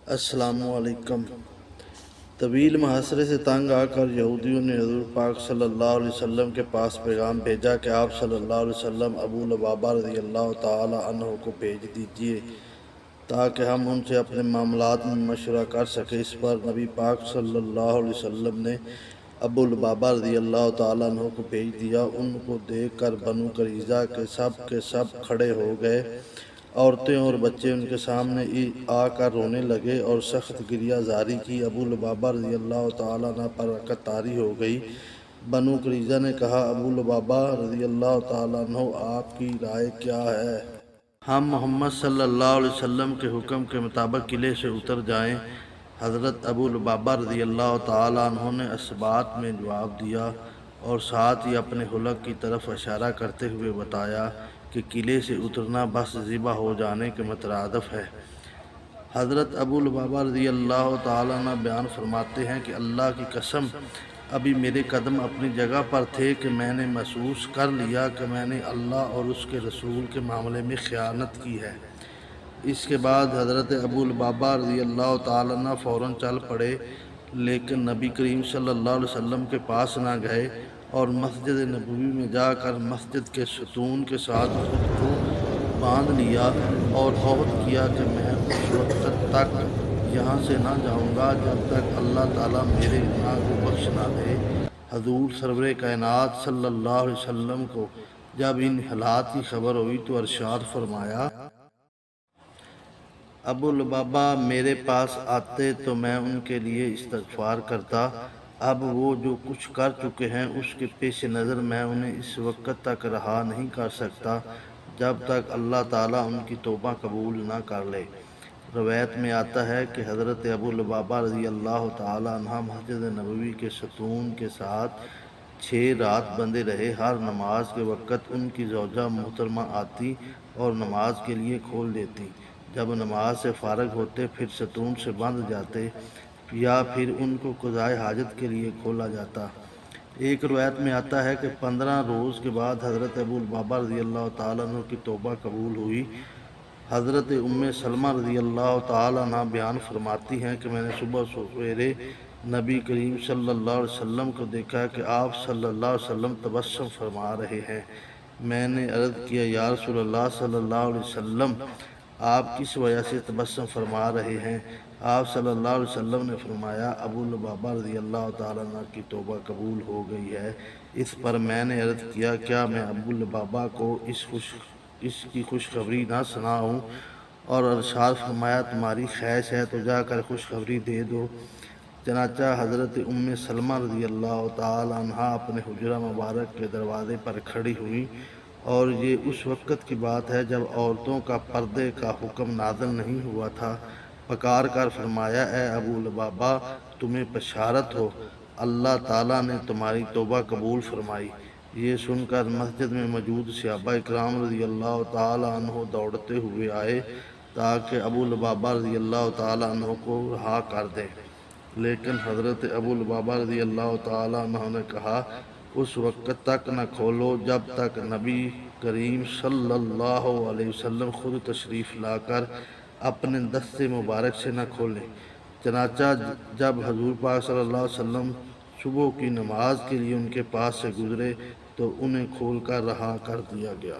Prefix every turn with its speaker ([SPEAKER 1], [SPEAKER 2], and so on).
[SPEAKER 1] السلام علیکم۔ طویل محاصرے سے تنگ آ کر یہودیوں نے حضور پاک صلی اللہ علیہ وسلم کے پاس پیغام بھیجا کہ آپ صلی اللہ علیہ وسلم ابو لبابہ رضی اللہ تعالی عنہ کو بھیج دیجئے تاکہ ہم ان سے اپنے معاملات میں مشورہ کر سکیں۔ اس پر نبی پاک صلی اللہ علیہ وسلم نے ابو لبابہ رضی اللہ تعالی عنہ کو بھیج دیا۔ ان کو دیکھ کر بنو قریظہ کے سب کھڑے ہو گئے۔ عورتیں اور بچے ان کے سامنے آ کر رونے لگے اور سخت گریہ زاری کی۔ ابو لبابہ رضی اللہ تعالیٰ عنہ پر رکعت طاری ہو گئی۔ بنو قریظہ نے کہا، ابو لبابہ رضی اللہ تعالیٰ عنہ، آپ کی رائے کیا ہے؟ ہم محمد صلی اللہ علیہ وسلم کے حکم کے مطابق قلعے سے اتر جائیں؟ حضرت ابو لبابہ رضی اللہ تعالیٰ عنہ نے اس بات میں جواب دیا اور ساتھ ہی اپنے حلق کی طرف اشارہ کرتے ہوئے بتایا کہ قلعے سے اترنا بس ذبح ہو جانے کے مترادف ہے۔ حضرت ابو لبابہ رضی اللہ تعالیٰ عنہ بیان فرماتے ہیں کہ اللہ کی قسم، ابھی میرے قدم اپنی جگہ پر تھے کہ میں نے محسوس کر لیا کہ میں نے اللہ اور اس کے رسول کے معاملے میں خیانت کی ہے۔ اس کے بعد حضرت ابو لبابہ رضی اللہ تعالیٰ عنہ فوراً چل پڑے، لیکن نبی کریم صلی اللہ علیہ وسلم کے پاس نہ گئے اور مسجد نبوی میں جا کر مسجد کے ستون کے ساتھ خود کو باندھ لیا اور عہد کیا کہ میں اس وقت تک یہاں سے نہ جاؤں گا جب تک اللہ تعالیٰ میرے گناہ کو بخش نہ دے۔ حضور سرور کائنات صلی اللہ علیہ وسلم کو جب ان حالات کی خبر ہوئی تو ارشاد فرمایا، ابو لبابہ میرے پاس آتے تو میں ان کے لیے استغفار کرتا۔ اب وہ جو کچھ کر چکے ہیں اس کے پیش نظر میں انہیں اس وقت تک رہا نہیں کر سکتا جب تک اللہ تعالیٰ ان کی توبہ قبول نہ کر لے۔ روایت میں آتا ہے کہ حضرت ابو لبابہ رضی اللہ تعالیٰ عنہ مسجد نبوی کے ستون کے ساتھ 6 رات بندے رہے۔ ہر نماز کے وقت ان کی زوجہ محترمہ آتی اور نماز کے لیے کھول دیتی۔ جب نماز سے فارغ ہوتے پھر ستون سے بند جاتے یا پھر ان کو قضائے حاجت کے لیے کھولا جاتا۔ ایک روایت میں آتا ہے کہ 15 روز کے بعد حضرت ابو لبابہ رضی اللہ تعالیٰ عنہ کی توبہ قبول ہوئی۔ حضرت ام سلمہ رضی اللہ تعالیٰ عنہ بیان فرماتی ہیں کہ میں نے صبح سویرے نبی کریم صلی اللہ علیہ وسلم کو دیکھا کہ آپ صلی اللہ علیہ وسلم تبسم فرما رہے ہیں۔ میں نے عرض کیا، یا رسول اللہ صلی اللہ علیہ وسلم، آپ کس وجہ سے تبسم فرما رہے ہیں؟ آپ صلی اللہ علیہ وسلم نے فرمایا، ابو لبابہ رضی اللہ تعالیٰ عنہ کی توبہ قبول ہو گئی ہے۔ اس پر میں نے عرض کیا، کیا میں ابو لبابہ کو اس کی خوشخبری نہ سناؤں؟ اور ارشاد فرمایا، تمہاری خواہش ہے تو جا کر خوشخبری دے دو۔ چنانچہ حضرت ام سلمہ رضی اللہ تعالیٰ عنہ اپنے حجرہ مبارک کے دروازے پر کھڑی ہوئیں، اور یہ اس وقت کی بات ہے جب عورتوں کا پردے کا حکم نازل نہیں ہوا تھا۔ پکار کر فرمایا، اے ابو لبابہ، تمہیں بشارت ہو، اللہ تعالیٰ نے تمہاری توبہ قبول فرمائی۔ یہ سن کر مسجد میں موجود صحابہ اکرام رضی اللہ تعالیٰ عنہ دوڑتے ہوئے آئے تاکہ ابو لبابہ رضی اللہ تعالیٰ عنہ کو رہا کر دیں، لیکن حضرت ابو لبابہ رضی اللہ تعالیٰ عنہ نے کہا، اس وقت تک نہ کھولو جب تک نبی کریم صلی اللہ علیہ وسلم خود تشریف لا کر اپنے دست مبارک سے نہ کھولیں۔ چنانچہ جب حضور پاک صلی اللہ علیہ وسلم صبح کی نماز کے لیے ان کے پاس سے گزرے تو انہیں کھول کر رہا کر دیا گیا۔